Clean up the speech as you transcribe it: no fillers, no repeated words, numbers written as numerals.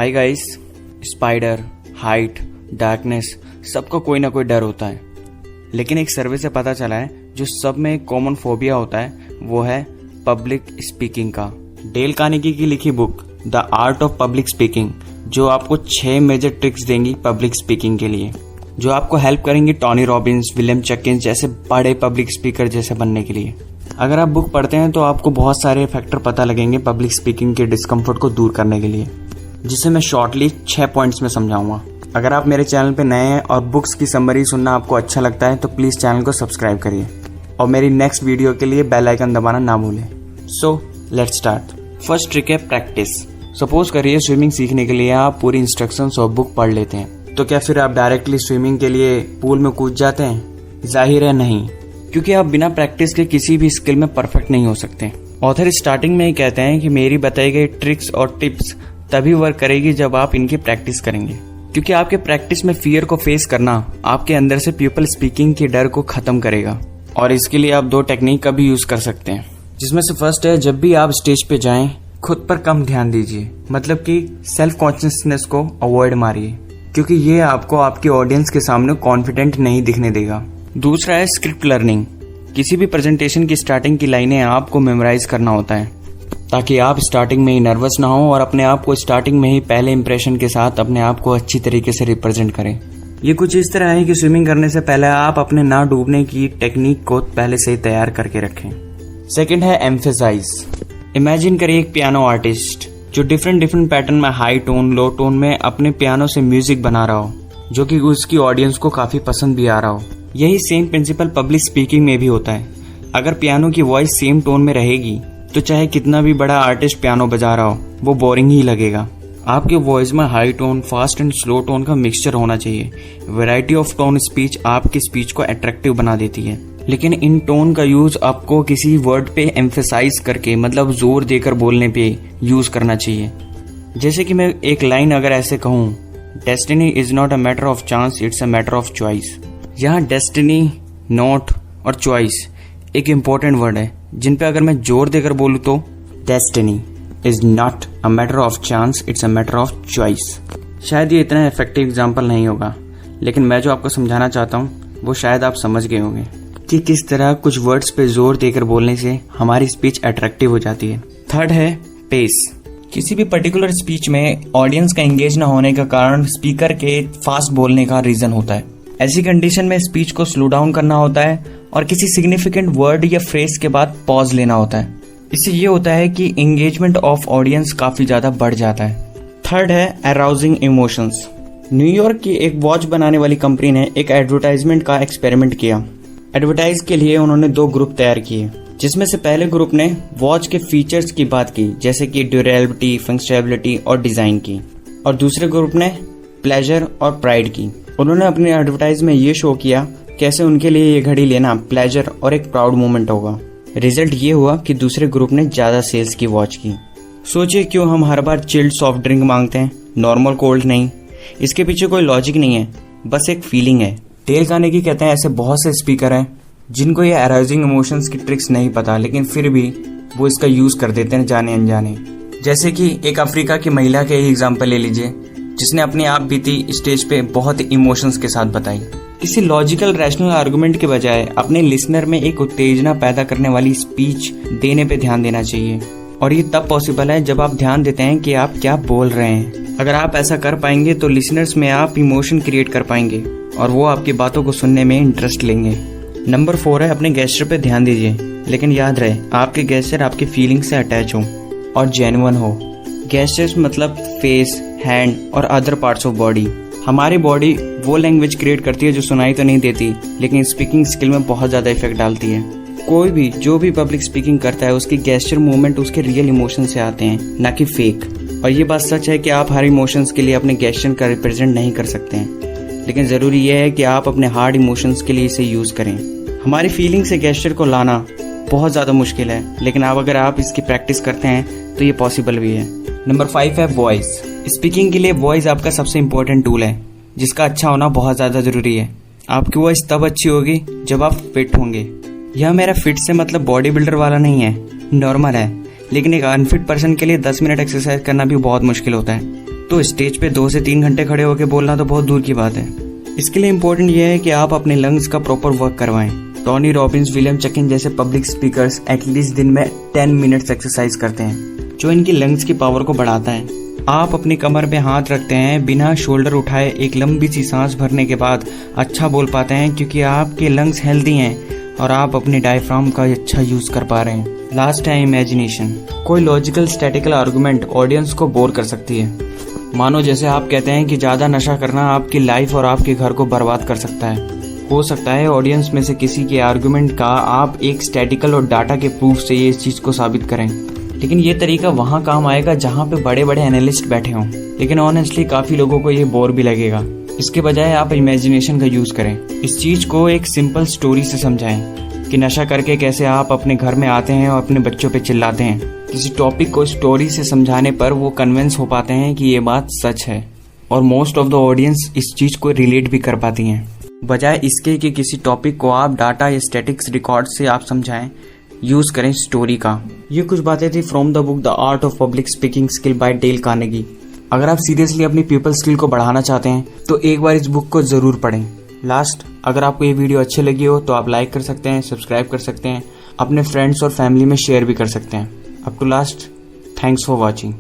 Hi guys, spider, height, darkness, सबको कोई ना कोई डर होता है। लेकिन एक सर्वे से पता चला है जो सब में एक कॉमन फोबिया होता है वो है पब्लिक स्पीकिंग का। डेल कार्नेगी की लिखी book the art of public speaking जो आपको 6 मेजर ट्रिक्स देंगी पब्लिक स्पीकिंग के लिए, जो आपको हेल्प करेंगी टोनी रॉबिन्स, विलियम चकिंस जैसे बड़े पब्लिक स्पीकर जैसे बनने के लिए। अगर आप बुक पढ़ते हैं तो आपको बहुत सारे फैक्टर पता लगेंगे पब्लिक स्पीकिंग के डिस्कम्फर्ट को दूर करने के लिए, जिसे मैं शॉर्टली 6 पॉइंट्स में समझाऊंगा। अगर आप मेरे चैनल पे नए हैं और बुक्स की समरी सुनना आपको अच्छा लगता है तो प्लीज़ चैनल को सब्सक्राइब करिए और मेरी नेक्स्ट वीडियो के लिए बेल आइकन दबाना ना भूलें। So let's start. First trick है प्रैक्टिस। सपोज करिए स्विमिंग सीखने के लिए आप पूरी इंस्ट्रक्शंस और बुक पढ़ लेते हैं, तो क्या फिर आप डायरेक्टली स्विमिंग के लिए पूल में कूद जाते हैं? जाहिर है नहीं, क्योंकि आप बिना प्रैक्टिस के किसी भी स्किल में परफेक्ट नहीं हो सकते। ऑथर स्टार्टिंग में ही कहते हैं कि मेरी बताई गई ट्रिक्स और टिप्स तभी वर्क करेगी जब आप इनकी प्रैक्टिस करेंगे, क्योंकि आपके प्रैक्टिस में फियर को फेस करना आपके अंदर से पीपल स्पीकिंग के डर को खत्म करेगा। और इसके लिए आप 2 टेक्निक का भी यूज कर सकते हैं, जिसमें से फर्स्ट है जब भी आप स्टेज पे जाएं खुद पर कम ध्यान दीजिए, मतलब कि सेल्फ कॉन्शियसनेस को अवॉइड मारिए, क्योंकि ये आपको आपके ऑडियंस के सामने कॉन्फिडेंट नहीं दिखने देगा। दूसरा है स्क्रिप्ट लर्निंग। किसी भी प्रेजेंटेशन की स्टार्टिंग की लाइनें आपको मेमोराइज करना होता है, ताकि आप स्टार्टिंग में ही नर्वस ना हो और अपने आप को स्टार्टिंग में ही पहले इंप्रेशन के साथ अपने आप को अच्छी तरीके से रिप्रेजेंट करें। ये कुछ इस तरह है कि स्विमिंग करने से पहले आप अपने ना डूबने की टेक्निक को पहले से ही तैयार करके रखें। सेकंड है एम्फेसाइज। इमेजिन करिए एक पियानो आर्टिस्ट जो डिफरेंट पैटर्न में हाई टोन, लो टोन में अपने पियानो से म्यूजिक बना रहा हो, जो कि उसकी ऑडियंस को काफी पसंद भी आ रहा हो। यही सेम प्रिंसिपल पब्लिक स्पीकिंग में भी होता है। अगर पियानो की वॉइस सेम टोन में रहेगी तो चाहे कितना भी बड़ा आर्टिस्ट पियानो बजा रहा हो वो बोरिंग ही लगेगा। आपके वॉइस में high tone, fast and slow tone का मिक्सचर होना चाहिए। वैरायटी ऑफ टोन स्पीच आपकी स्पीच को अट्रैक्टिव बना देती है, लेकिन इन टोन का यूज आपको किसी वर्ड पे एम्फेसाइज करके, मतलब जोर देकर बोलने पे यूज करना चाहिए। जैसे कि मैं एक लाइन अगर ऐसे कहूँ, destiny is not a matter of chance, it's a matter of choice. यहाँ डेस्टिनी, नॉट और चॉइस एक इम्पोर्टेंट वर्ड है, जिन पे अगर मैं जोर देकर बोलूँ तो destiny is not a matter of chance, it's a matter of choice. शायद ये इतना इफेक्टिव एग्जाम्पल नहीं होगा, लेकिन मैं जो आपको समझाना चाहता हूँ वो शायद आप समझ गए होंगे कि किस तरह कुछ वर्ड्स पे जोर देकर बोलने से हमारी स्पीच अट्रैक्टिव हो जाती है। थर्ड है पेस। किसी भी पर्टिकुलर स्पीच में ऑडियंस का एंगेज न होने का कारण स्पीकर के फास्ट बोलने का रीजन होता है। ऐसी कंडीशन में स्पीच को स्लो डाउन करना होता है और किसी सिग्निफिकेंट वर्ड या फ्रेज के बाद पॉज लेना होता है। इससे ये होता है कि एंगेजमेंट ऑफ ऑडियंस काफी ज्यादा बढ़ जाता है। थर्ड है अराउजिंग इमोशंस। न्यूयॉर्क की एक वॉच बनाने वाली कंपनी ने एक एडवर्टाइजमेंट का एक्सपेरिमेंट किया। एडवर्टाइज के लिए उन्होंने 2 ग्रुप तैयार किए, जिसमें से पहले ग्रुप ने वॉच के फीचर्स की बात की, जैसे कि ड्यूरेबिलिटी, फंक्शनैबिलिटी और डिजाइन की, और दूसरे ग्रुप ने प्लेजर और प्राइड की। उन्होंने अपने एडवर्टाइज में ये शो किया कैसे उनके लिए ये घड़ी लेना प्लेजर और एक प्राउड मोमेंट होगा। रिजल्ट ये हुआ कि दूसरे ग्रुप ने ज्यादा सेल्स की वॉच की। सोचिए क्यों हम हर बार चिल्ड सॉफ्ट ड्रिंक मांगते हैं, नॉर्मल कोल्ड नहीं। इसके पीछे कोई लॉजिक नहीं है, बस एक फीलिंग है। डेल कार्नेगी कहते हैं ऐसे बहुत से स्पीकर हैं जिनको ये अराउजिंग इमोशंस की ट्रिक्स नहीं पता, लेकिन फिर भी वो इसका यूज कर देते हैं जाने अनजाने। जैसे कि एक अफ्रीका की महिला के ही एग्जाम्पल ले लीजिए, जिसने अपनी आप बीती स्टेज पे बहुत इमोशंस के साथ बताई। किसी लॉजिकल रैशनल आर्गुमेंट के बजाय अपने लिसनर में एक उत्तेजना पैदा करने वाली स्पीच देने पे ध्यान देना चाहिए, और ये तब पॉसिबल है जब आप ध्यान देते हैं कि आप क्या बोल रहे हैं। अगर आप ऐसा कर पाएंगे तो लिसनर्स में आप इमोशन क्रिएट कर पाएंगे और वो आपकी बातों को सुनने में इंटरेस्ट लेंगे। नंबर 4 है अपने गेस्चर पे ध्यान दीजिए, लेकिन याद रहे आपके गेस्चर आपकी फीलिंग से अटैच हो और जेन्युइन हो। गेस्चर्स मतलब फेस, हैंड और अदर पार्ट्स ऑफ बॉडी। हमारी बॉडी वो लैंग्वेज क्रिएट करती है जो सुनाई तो नहीं देती, लेकिन स्पीकिंग स्किल में बहुत ज्यादा इफेक्ट डालती है। कोई भी जो भी पब्लिक स्पीकिंग करता है उसकी गेस्चर मूवमेंट उसके रियल इमोशन से आते हैं, ना कि फेक। और ये बात सच है कि आप हर इमोशंस के लिए अपने गेस्चर का रिप्रेजेंट नहीं कर सकते हैं, लेकिन जरूरी यह है कि आप अपने हार्ड इमोशंस के लिए इसे यूज करें। हमारी फीलिंग से गेस्चर को लाना बहुत ज्यादा मुश्किल है, लेकिन अगर आप इसकी प्रैक्टिस करते हैं तो ये पॉसिबल भी है। नंबर 5 है वॉइस। स्पीकिंग के लिए वॉइस आपका सबसे इम्पोर्टेंट टूल है, जिसका अच्छा होना बहुत ज्यादा जरूरी है। आपकी वॉइस तब अच्छी होगी जब आप फिट होंगे। यह मेरा फिट से मतलब बॉडी बिल्डर वाला नहीं है, नॉर्मल है, लेकिन एक अनफिट पर्सन के लिए 10 मिनट एक्सरसाइज करना भी बहुत मुश्किल होता है। तो स्टेज पे 2 से 3 घंटे खड़े होकर बोलना तो बहुत दूर की बात है। इसके लिए इम्पोर्टेंट ये है कि आप अपने लंग्स का प्रॉपर वर्क करवाएं। टोनी रॉबिन्स, विलियम चकिन जैसे पब्लिक स्पीकर्स एटलीस्ट दिन में 10 मिनट्स एक्सरसाइज करते हैं, जो इनकी लंग्स की पावर को बढ़ाता है। आप अपनी कमर पे हाथ रखते हैं, बिना शोल्डर उठाए एक लंबी सी सांस भरने के बाद अच्छा बोल पाते हैं, क्योंकि आपके लंग्स हेल्दी हैं और आप अपने डायफ्राम का अच्छा यूज कर पा रहे हैं। लास्ट है इमेजिनेशन। कोई लॉजिकल स्टैटिकल आर्गुमेंट ऑडियंस को बोर कर सकती है। मानो जैसे आप कहते हैं कि ज्यादा नशा करना आपकी लाइफ और आपके घर को बर्बाद कर सकता है। हो सकता है ऑडियंस में से किसी के आर्गुमेंट का आप एक स्टैटिकल और डाटा के प्रूफ से ये इस चीज को साबित करें, लेकिन ये तरीका वहाँ काम आएगा जहाँ पे बड़े बड़े एनालिस्ट बैठे हों, लेकिन ऑनेस्टली काफी लोगों को ये बोर भी लगेगा। इसके बजाय आप इमेजिनेशन का यूज करें। इस चीज को एक सिंपल स्टोरी से समझाएं कि नशा करके कैसे आप अपने घर में आते हैं और अपने बच्चों पे चिल्लाते हैं। किसी टॉपिक को स्टोरी से समझाने पर वो कन्विंस हो पाते हैं कि ये बात सच है, और मोस्ट ऑफ द ऑडियंस इस चीज को रिलेट भी कर पाती हैं। बजाय इसके कि किसी टॉपिक को आप डाटा या स्टैटिक्स रिकॉर्ड से आप समझाएं, यूज करें स्टोरी का। ये कुछ बातें थी from the book the art of public speaking skill bye Dale Carnegie. अगर आप सीरियसली अपनी पीपल स्किल को बढ़ाना चाहते हैं तो एक बार इस बुक को जरूर पढ़ें। लास्ट, अगर आपको ये वीडियो अच्छी लगी हो तो आप लाइक कर सकते हैं, सब्सक्राइब कर सकते हैं, अपने फ्रेंड्स और फैमिली में शेयर भी कर सकते हैं। Up to last, thanks for watching.